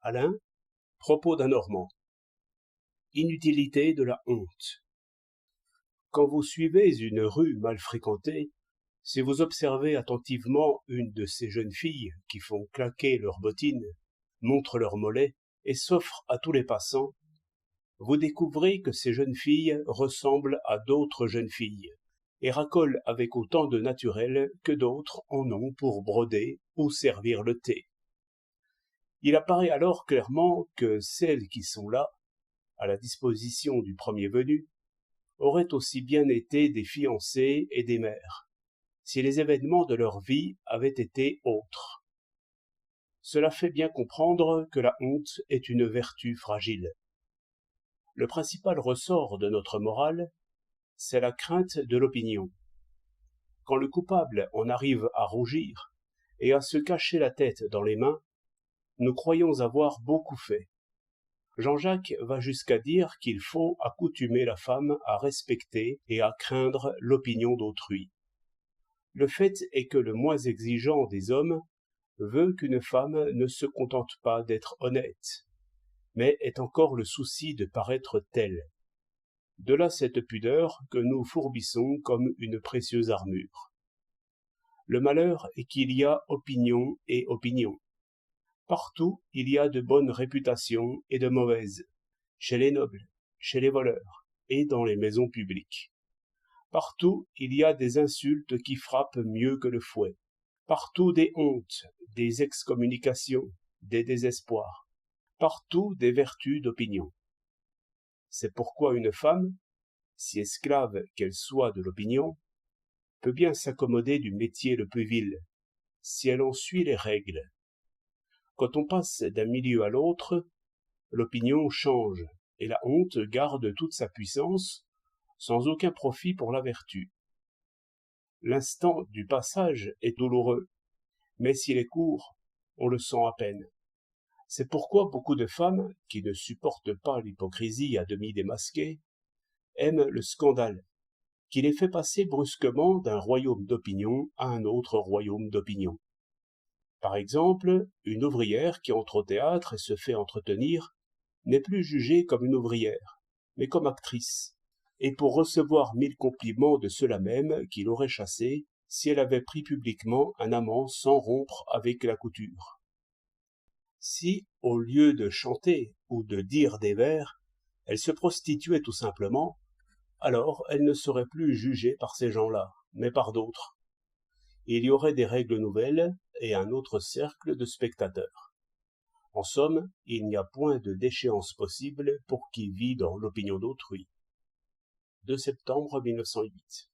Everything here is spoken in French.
Alain, propos d'un Normand. Inutilité de la honte. Quand vous suivez une rue mal fréquentée, si vous observez attentivement une de ces jeunes filles qui font claquer leurs bottines, montrent leurs mollets et s'offrent à tous les passants, vous découvrez que ces jeunes filles ressemblent à d'autres jeunes filles et racolent avec autant de naturel que d'autres en ont pour broder ou servir le thé. Il apparaît alors clairement que celles qui sont là, à la disposition du premier venu, auraient aussi bien été des fiancées et des mères, si les événements de leur vie avaient été autres. Cela fait bien comprendre que la honte est une vertu fragile. Le principal ressort de notre morale, c'est la crainte de l'opinion. Quand le coupable en arrive à rougir et à se cacher la tête dans les mains, nous croyons avoir beaucoup fait. Jean-Jacques va jusqu'à dire qu'il faut accoutumer la femme à respecter et à craindre l'opinion d'autrui. Le fait est que le moins exigeant des hommes veut qu'une femme ne se contente pas d'être honnête, mais ait encore le souci de paraître telle. De là cette pudeur que nous fourbissons comme une précieuse armure. Le malheur est qu'il y a opinion et opinion. Partout il y a de bonnes réputations et de mauvaises, chez les nobles, chez les voleurs et dans les maisons publiques. Partout il y a des insultes qui frappent mieux que le fouet, partout des hontes, des excommunications, des désespoirs, partout des vertus d'opinion. C'est pourquoi une femme, si esclave qu'elle soit de l'opinion, peut bien s'accommoder du métier le plus vil, si elle en suit les règles. Quand on passe d'un milieu à l'autre, l'opinion change, et la honte garde toute sa puissance, sans aucun profit pour la vertu. L'instant du passage est douloureux, mais s'il est court, on le sent à peine. C'est pourquoi beaucoup de femmes, qui ne supportent pas l'hypocrisie à demi démasquée, aiment le scandale, qui les fait passer brusquement d'un royaume d'opinion à un autre royaume d'opinion. Par exemple, une ouvrière qui entre au théâtre et se fait entretenir n'est plus jugée comme une ouvrière, mais comme actrice, et pour recevoir 1000 compliments de ceux-là même qui l'auraient chassée si elle avait pris publiquement un amant sans rompre avec la couture. Si, au lieu de chanter ou de dire des vers, elle se prostituait tout simplement, alors elle ne serait plus jugée par ces gens-là, mais par d'autres. Il y aurait des règles nouvelles et un autre cercle de spectateurs. En somme, il n'y a point de déchéance possible pour qui vit dans l'opinion d'autrui. 2 septembre 1908.